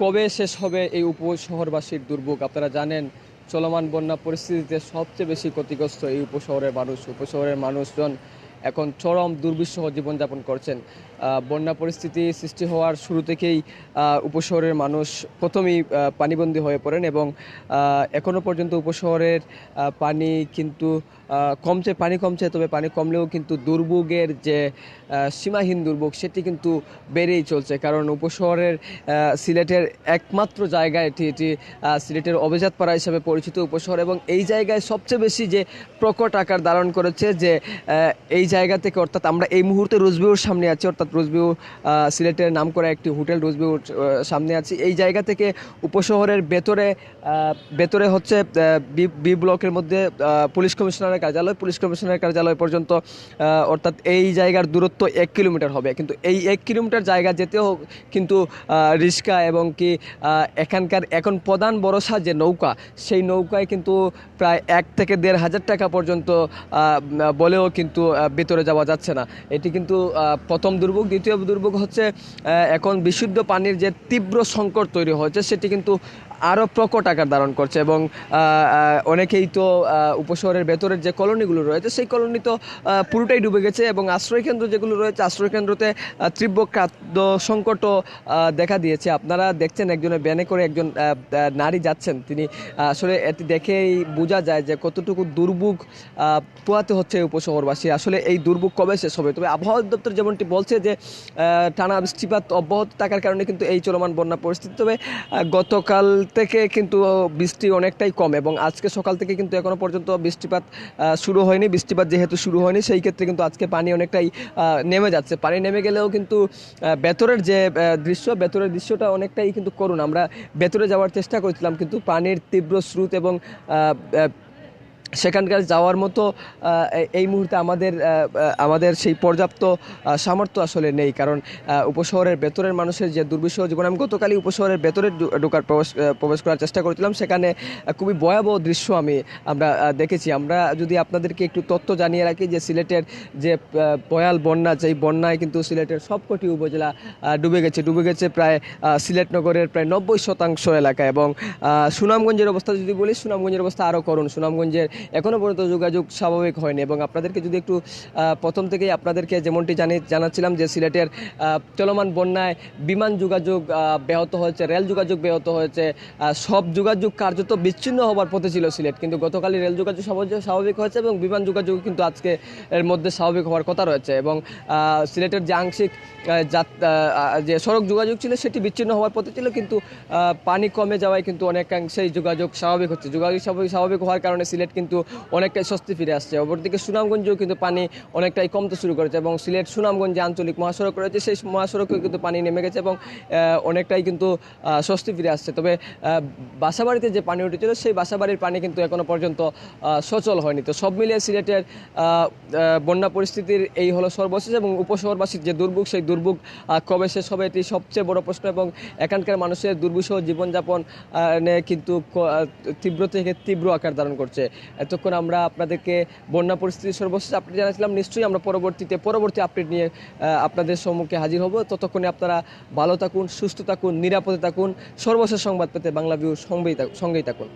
কবে শেষ হবে এই উপশহরবাসীর দুর্ভোগ? আপনারা জানেন চলমান বন্যা পরিস্থিতিতে সবচেয়ে বেশি ক্ষতিগ্রস্ত এই উপশহরের মানুষ। উপশহরের মানুষজন এখন চরম দুর্বিষহ জীবনযাপন করছেন। বন্যা পরিস্থিতি সৃষ্টি হওয়ার শুরু থেকেই উপশহরের মানুষ প্রথমেই পানিবন্দী হয়ে পড়েন এবং এখনও পর্যন্ত উপশহরের পানি কিন্তু পানি কমছে, তবে পানি কমলেও কিন্তু দুর্ভোগের যে সীমাহীন দুর্ভোগ সেটি কিন্তু বেড়েই চলছে। কারণ উপশহরের সিলেটের একমাত্র জায়গা এটি সিলেটের অভিজাতপাড়া হিসেবে পরিচিত উপশহর, এবং এই জায়গায় সবচেয়ে বেশি যে প্রকট আকার ধারণ করেছে যে এই জায়গা থেকে, অর্থাৎ আমরা এই মুহূর্তে রোজভিউর সামনে আছি, অর্থাৎ রোজভিউ সিলেটের নামকরা একটি হোটেল রোজভিউর সামনে আছি। এই জায়গা থেকে উপশহরের ভেতরে হচ্ছে বি ব্লকের মধ্যে পুলিশ কমিশনারের কার্যালয় পর্যন্ত, অর্থাৎ এই জায়গার দূরত্ব 1 কিলোমিটার হবে। কিন্তু এই 1 কিলোমিটার জায়গা যেতেও কিন্তু রিক্সা এবং কি এখানকার এখন প্রধান ভরসা যে নৌকা, সেই নৌকায় কিন্তু প্রায় 1 থেকে 1.5 হাজার টাকা পর্যন্ত বলেও কিন্তু ভিতরে যাওয়া যাচ্ছে না। এটি কিন্তু প্রথম দুর্ভোগ। দ্বিতীয় দুর্ভোগ হচ্ছে এখন বিশুদ্ধ পানির যে তীব্র সংকট তৈরি হয়েছে সেটি কিন্তু আরও প্রকট আকার ধারণ করছে, এবং অনেকেই তো উপশহরের ভেতরের যে কলোনিগুলো রয়েছে সেই কলোনি তো পুরোটাই ডুবে গেছে, এবং আশ্রয়কেন্দ্র যেগুলো রয়েছে আশ্রয়কেন্দ্রতে তীব্র খাদ্য সংকটও দেখা দিয়েছে। আপনারা দেখছেন একজনের ব্যানে করে একজন নারী যাচ্ছেন, তিনি আসলে এটি দেখেই বোঝা যায় যে কতটুকু দুর্ভোগ পোহাতে হচ্ছে উপশহরবাসী। আসলে এই দুর্ভোগ কবে শেষ হবে? তবে আবহাওয়া দপ্তর যেমনটি বলছে যে টানা বৃষ্টিপাত অব্যাহত থাকার কারণে কিন্তু এই চলমান বন্যা পরিস্থিতি। তবে গতকাল থেকে কিন্তু বৃষ্টি অনেকটাই কম, এবং আজকে সকাল থেকে কিন্তু এখনো পর্যন্ত বৃষ্টিপাত শুরু হয়নি। বৃষ্টিপাত যেহেতু শুরু হয়নি, সেই ক্ষেত্রে কিন্তু আজকে পানি অনেকটাই নেমে যাচ্ছে। পানি নেমে গেলেও কিন্তু ভেতরের যে ভেতরের দৃশ্যটা অনেকটাই কিন্তু করুণ। আমরা ভেতরে যাওয়ার চেষ্টা করেছিলাম, কিন্তু পানির তীব্র স্রোত এবং সেখানকার যাওয়ার মতো এই মুহূর্তে আমাদের সেই পর্যাপ্ত সামর্থ্য আসলে নেই। কারণ উপশহরের ভেতরের মানুষের যে দুর্বিষহ জীবন, আমি গতকালই উপশহরের ভেতরে প্রবেশ করার চেষ্টা করেছিলাম, সেখানে খুবই ভয়াবহ দৃশ্য আমরা দেখেছি। আমরা যদি আপনাদেরকে একটু তথ্য জানিয়ে রাখি যে সিলেটের যে ভয়াল বন্যা, যেই বন্যায় কিন্তু সিলেটের সবকটি উপজেলা ডুবে গেছে প্রায় সিলেট নগরের প্রায় 90% এলাকা। এবং সুনামগঞ্জের অবস্থা যদি বলি, সুনামগঞ্জের অবস্থা আরও করুণ। সুনামগঞ্জের এখনও পর্যন্ত যোগাযোগ স্বাভাবিক হয়নি, এবং আপনাদেরকে যদি একটু প্রথম থেকেই আপনাদেরকে যেমনটি জানাচ্ছিলাম যে সিলেটের চলমান বন্যায় বিমান যোগাযোগ ব্যাহত হয়েছে, রেল যোগাযোগ ব্যাহত হয়েছে, সব যোগাযোগ কার্যত বিচ্ছিন্ন হবার পথে ছিল সিলেট। কিন্তু গতকালই রেল যোগাযোগ স্বাভাবিক হয়েছে, এবং বিমান যোগাযোগ কিন্তু আজকে এর মধ্যে স্বাভাবিক হওয়ার কথা রয়েছে। এবং সিলেটের যে আংশিক যে সড়ক যোগাযোগ ছিল সেটি বিচ্ছিন্ন হওয়ার পথে ছিল, কিন্তু পানি কমে যাওয়ায় কিন্তু অনেকাংশেই যোগাযোগ স্বাভাবিক হচ্ছে। যোগাযোগ স্বাভাবিক হওয়ার কারণে সিলেট কিন্তু অনেকটাই স্বস্তি ফিরে আসছে। অপরদিকে সুনামগঞ্জেও কিন্তু পানি অনেকটাই কমতে শুরু করেছে, এবং সিলেট সুনামগঞ্জে আঞ্চলিক মহাসড়ক রয়েছে, সেই মহাসড়কেও কিন্তু পানি নেমে গেছে, এবং অনেকটাই কিন্তু স্বস্তি ফিরে আসছে। তবে বাসাবাড়িতে যে পানি উঠেছিল সেই বাসাবাড়ির পানি কিন্তু এখনো পর্যন্ত সচল হয়নি। তো সব মিলিয়ে সিলেটের বন্যা পরিস্থিতির এই হলো সর্বশেষ, এবং উপশহরবাসীর যে দুর্ভোগ, সেই দুর্ভোগ কবে শেষ হবে এটি সবচেয়ে বড় প্রশ্ন। এবং এখানকার মানুষের দুর্বিষহ জীবনযাপন কিন্তু তীব্র থেকে তীব্র আকার ধারণ করছে। এতক্ষণ আমরা আপনাদেরকে বন্যা পরিস্থিতির সর্বশেষ আপডেট জানাচ্ছিলাম। নিশ্চয়ই আমরা পরবর্তী আপডেট নিয়ে আপনাদের সম্মুখে হাজির হব। ততক্ষণে আপনারা ভালো থাকুন, সুস্থ থাকুন, নিরাপদে থাকুন। সর্বশেষ সংবাদ পেতে বাংলাভিউর সঙ্গেই থাকুন।